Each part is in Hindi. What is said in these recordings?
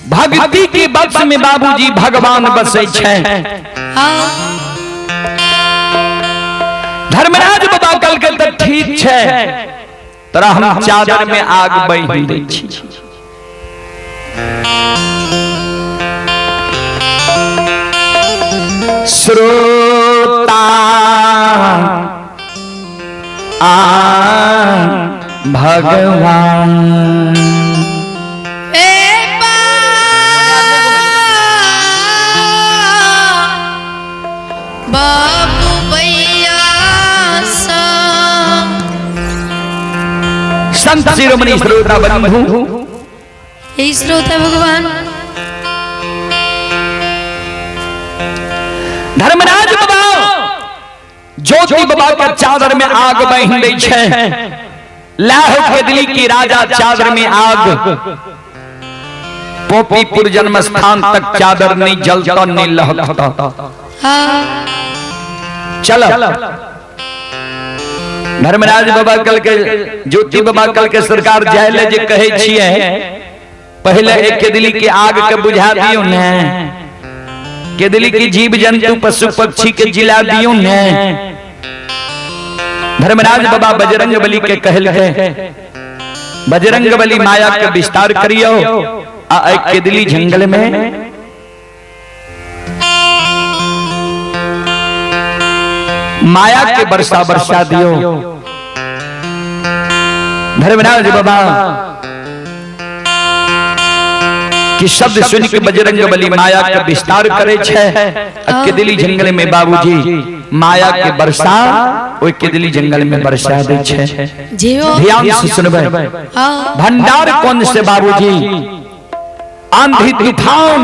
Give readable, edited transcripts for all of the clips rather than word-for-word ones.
भक्ति के बक्स में बाबूजी भगवान बसे छे। धर्मराज बाबा कल के तो ठीक छे, तोरा हम चादर में आग बही दै छी। श्रोता भगवान बाबू भैया संत शिरोमणि श्रोता बंधु, यही श्रोता भगवान धर्मराज बाबा ज्योति बाबा के चादर में आग बही दै छे। लाहो के दिल्ली की राजा चादर में आग, पोपीपुर जन्म स्थान तक चादर नहीं जलता नहीं लहकता। चलो धर्मराज बाबा कल के ज्योति बाबा कल के सरकार जाए जे कहे छिए, पहले एक के दिल्ली की आग के बुझा दियो ने, के दिल्ली की जीव जंतु पशु पक्षी के जिला दियो ने। धर्मराज बाबा बजरंग बली के कहल है, बजरंग बली माया के विस्तार करियो आ एक के दिल्ली जंगल में माया के वर्षा बरसा दियो। धर्मराज बाबा कि शब्द सुन के बजरंग बली माया का विस्तार करे छे। के दिल्ली जंगल में बाबूजी माया के वर्षा ओइ के दिल्ली जंगल में बरसा दे छे। ध्यान से सुनबे, भंडार कौन से बाबूजी आंधी तूफान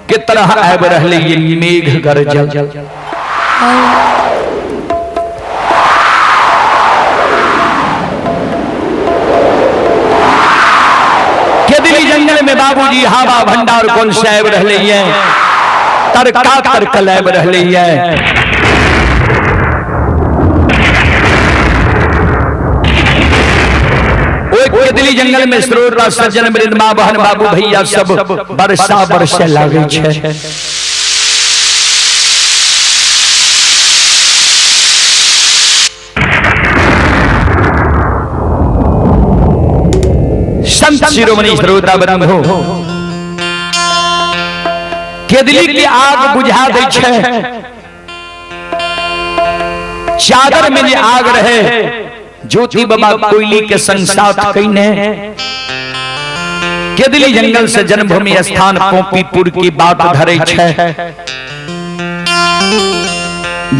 के तरह आब रहले ये मेघ गरजल। जंगल में बाबूजी हवा भंडार कौन साहब रहले ये तरका तरक लाब रहले ये। ओए दिल्ली जंगल में श्रोता सज्जन मृद मां बहन बाबू भैया सब वर्षा बरसे लागे छे। संत शिरोमणि श्रोता बंधु के दिल्ली की आग बुझा दै छे। चादर में जे आग रहे, ज्योति बाबा कोयली के संग साथ कइने के दिल्ली जंगल से जन्मभूमि स्थान पोपीपुर की बात धरे छे।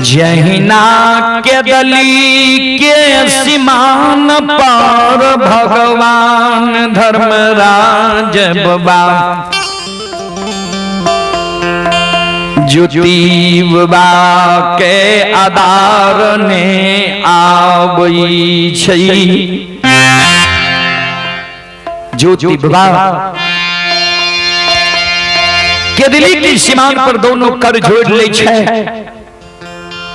जहिना के दली के सीमान पर भगवान धर्मराज बाबा ज्योति बाबा के आधार ने आबई छई। ज्योति बाबा के दिल्ली की सीमान पर दोनों कर जोड़ ले छे।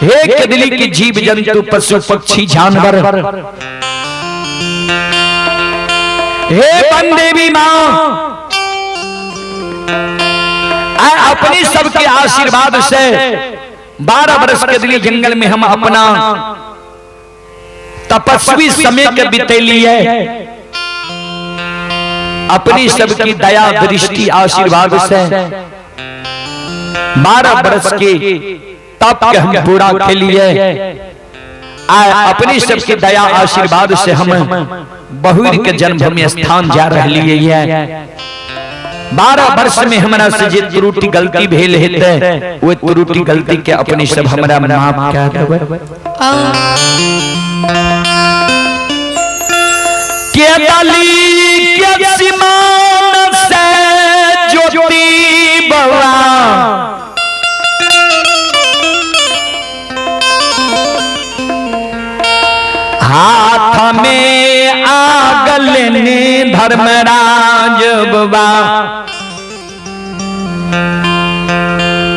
हे के दिल्ली की जीव जंतु पशु पक्षी जानवर, हे बंदेवी मां अपनी सबके आशीर्वाद से 12 वर्ष के दिल्ली जंगल में हम अपना तपस्वी समय के बितेली है। अपनी सबकी दया दृष्टि आशीर्वाद से 12 वर्ष के तप के हम पूरा के लिए अपनी सबकी दया आशीर्वाद से हम बहुर के जन्मभूमि स्थान जा रहे हैं। 12 वर्ष में हमारा से जे त्रुटि गलती भेल हेते, वो त्रुटि गलती के अपनी सब हमरा माफ कर देबे। के दली के सीमान से ज्योति बाबा हाथ में आग लेने धर्मराज बाबा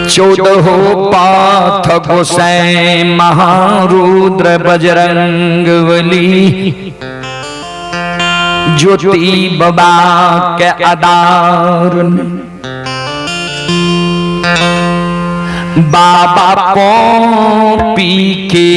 14 पाथ गोसाई महारुद्र बजरंग बली ज्योति बाबा के आधार बाबा पी के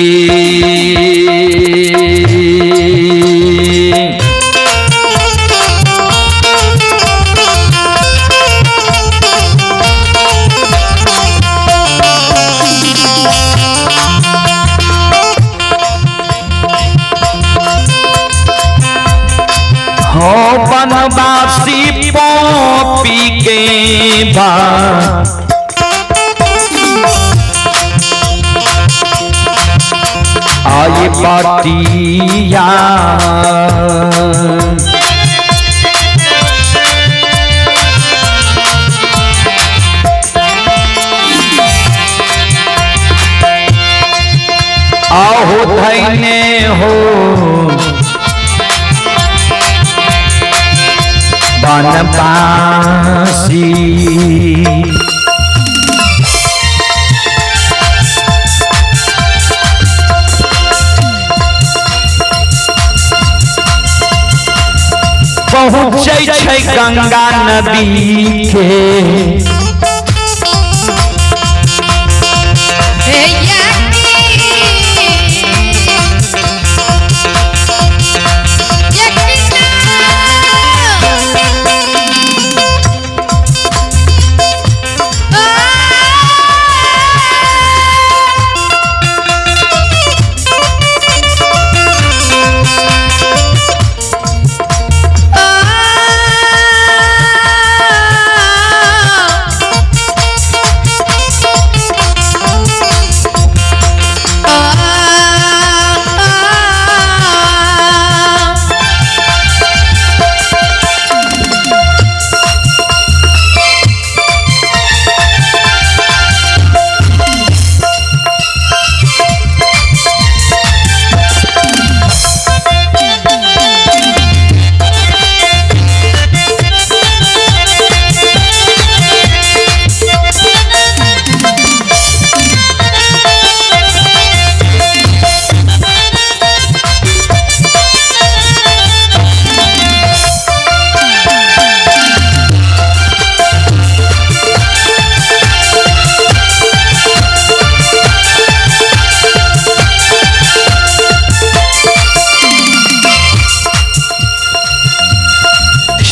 हो बनवासी पी के बा आये पाटिया आओ धैने हो बनवासी पहुँचे छै गंगा नदी के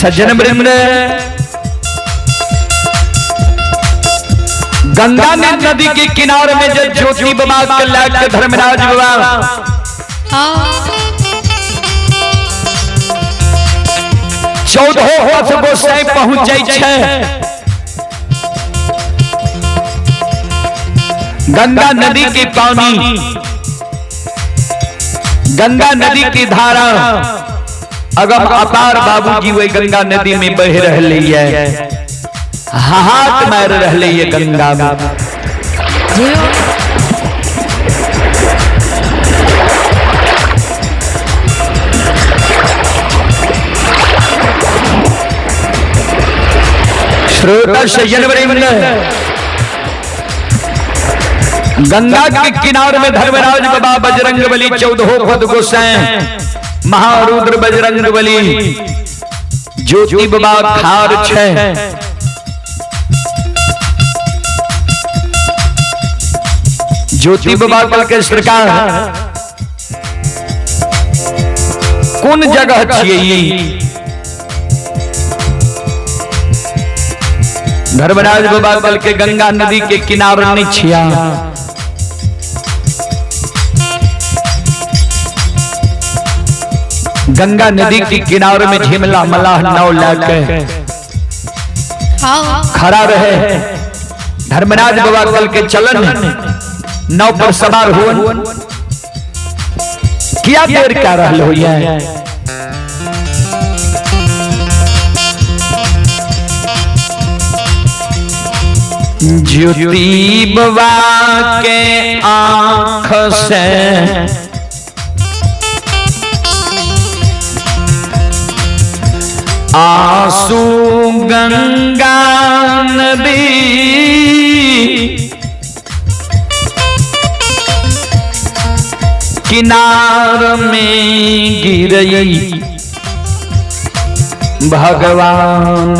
सज्जन वृंद गंगा नदी के किनारे में जब ज्योति बाबा के लाके धर्मराज बाबा चौदह हाथ गोसाई पहुंच जाय छै। गंगा नदी के पानी, गंगा नदी की धारा अगम अपार बाबूजी वही गंगा नदी में बह रही है, हाथ मार रही है गंगा में। श्रोता सज्जन वृंद, गंगा के किनारे में धर्मराज बाबा बजरंग बली 14 पद गोसाई महारुद्र बजरंग बली ज्योति बाबा खार छै। ज्योति बाबा कल के सरकार कौन जगह छियै? धर्मराज बाबा कल के गंगा नदी के किनारे नहीं छिया। गंगा नदी के किनारे में झिमला मलाह नाव लाके खड़ा रहे। धर्मराज बाबा कल के चलन नाव पर सवार हुए, क्या देर क्या रहा हो? ज्योति बाबा के आंख से आंसू गंगा नदी किनार में गिरई। भगवान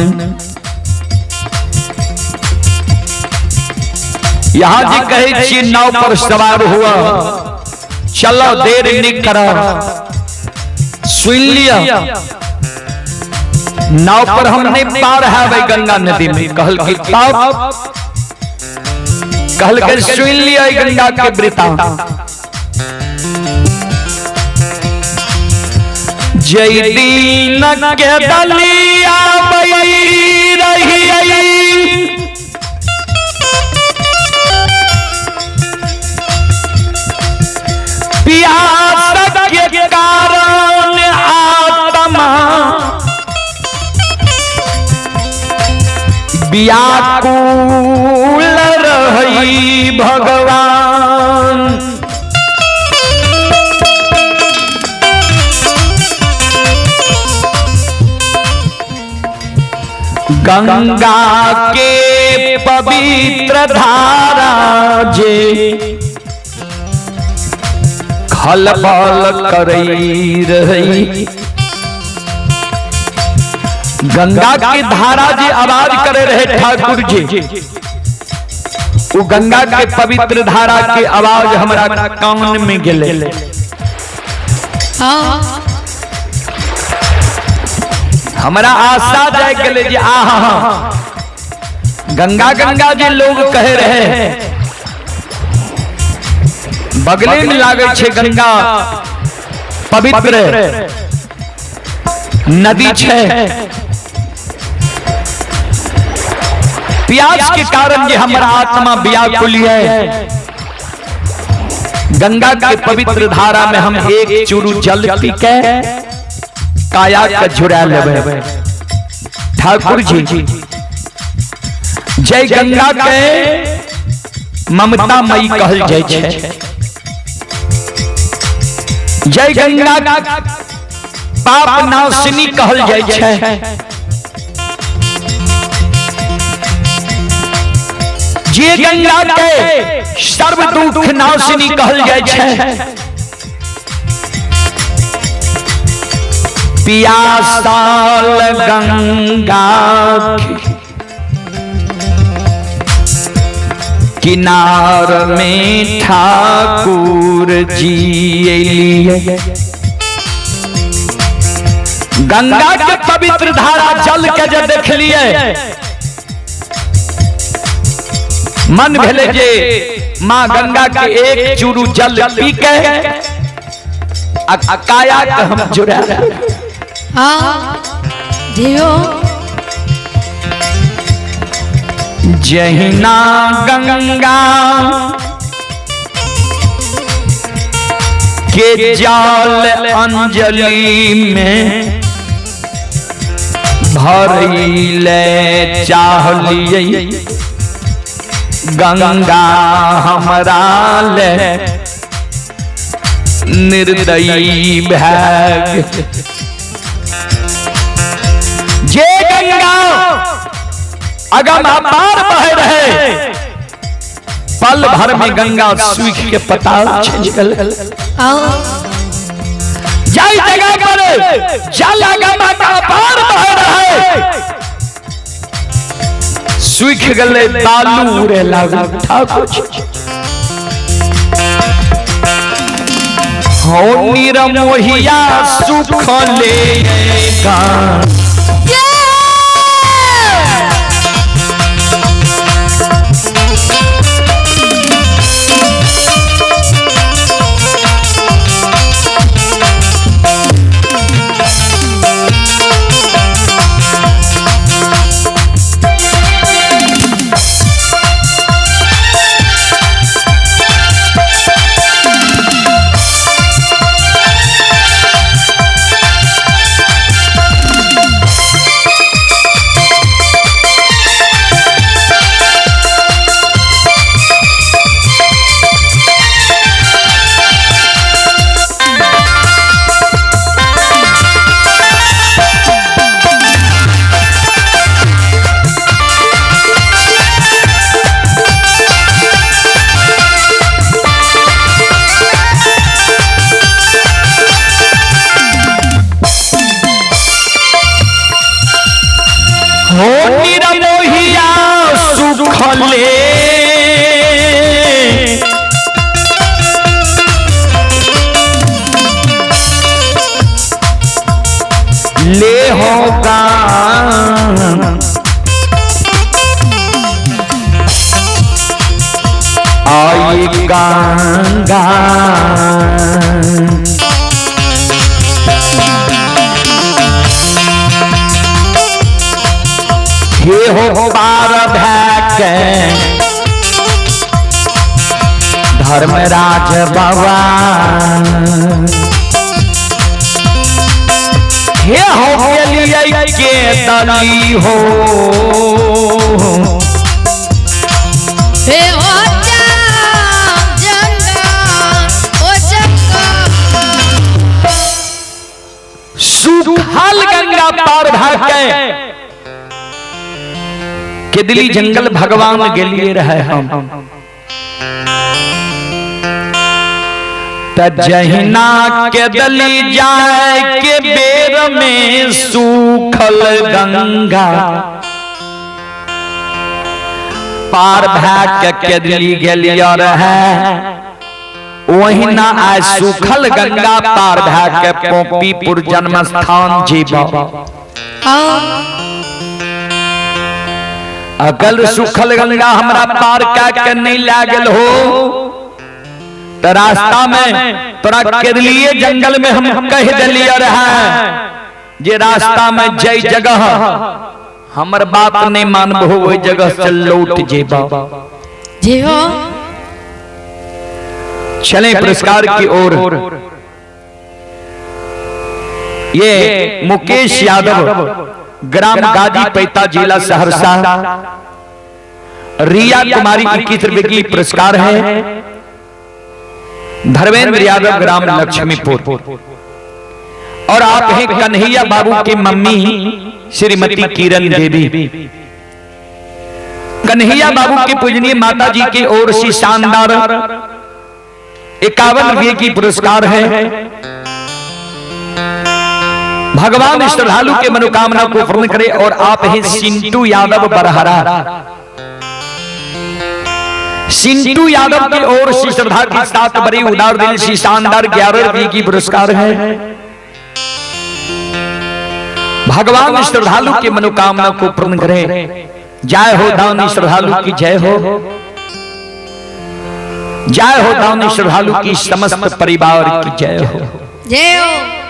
यहाँ जी कहे छी नाव पर सवार हुआ, चलो देर नहीं करो, सुन लिया नाव पर हमने पार है भाई गंगा नदी में। कहल की कहल कर सुन लिया गंगा के वृतांत। जय दीन के दलिया बई रही, प्यास के कारण आत्मा व्याकुल रही भगवान। गंगा के पवित्र धारा जे खलबल करई रही, गंगा की धारा जी आवाज करे रहे ठाकुर जी। वो गंगा के पवित्र धारा की आवाज हमारा कान में गेले। हमारा आशा जाए गेले जी आहा गंगा गंगा जी लोग कहे रहे, बगले में लागे छे गंगा पवित्र नदी छे। प्यास के कारण ये हमारा आत्मा व्याकुल है। गंगा के पवित्र धारा में हम एक चूरू जल पी के काया का झुरा लेबे। ठाकुर जी जय गंगा के ममता मई कहल जाय छे। जय गंगा पाप नाशिनी कहल जाय छे। जे गंगा के सर्व दुख नाशिनी कहल जाय छे। पियासाल गंगा किनार में ठाकुर जी एलिए। गंगा के पवित्र धारा जल के जे देख लिए, मन भेले जे माँ गंगा के एक चूरू जल पी के काया के हम जुड़ा जहिना गंगा के जल अंजलि में भरले चाहलिए, गंगा हमरा ले निर्दयी भाग। जे गंगा अगम अपार बह रहे, पल भर में गंगा सूख के पताल छिल जय जगह पर जल अगम अपार बह रहे, सूख गले तालू रे लागू। ठाकुर हो निरमोहिया सुख लेगा, गंगा। हे हो पार भैके धर्मराज बाबा, हे हो के के दली हो, हे हो जंगा ओ जंगा, सुखल गंगा पार भाके केदली जंगल भगवान गेलिए रहे हम। तजहिना केदली जाए के बेर में सूखल गंगा, पार भाग केदली गेलिए रहे वहीना आज सूखल गंगा पार भाग के पोपीपुर जन्म स्थान जीवा। अगल सूखल गंगा हमरा पार के नहीं लागल हो तो रास्ता में तोरा केदलिए जंगल में हम कह दिलिए रहे जे रास्ता में जय जगह हमर बात नहीं मानबो वही जगह से लौट जेबा। जेहो चले पुरस्कार की ओर। ये मुकेश यादव ग्राम गाजी पैता जिला सहरसा, रिया कुमारी 21 रुपए की पुरस्कार है। धर्मेंद्र यादव ग्राम लक्ष्मीपुर, और आप हैं कन्हैया बाबू की मम्मी श्रीमती किरण देवी। कन्हैया बाबू की पूजनीय माता जी की ओर से शानदार 51 रुपए की पुरस्कार है। भगवान श्रद्धालु के मनोकामना को पूर्ण करे। और आप हैं सिंटू यादव बरहरा, सिंटू यादव की ओर से श्रद्धा के साथ बड़ी उदार दिल से शानदार 11 रुपए की पुरस्कार है। भगवान श्रद्धालु के मनोकामना को पूर्ण करे। जय हो दानी श्रद्धालु की जय हो, जय हो दानी श्रद्धालु की समस्त परिवार की जय हो। जय हो।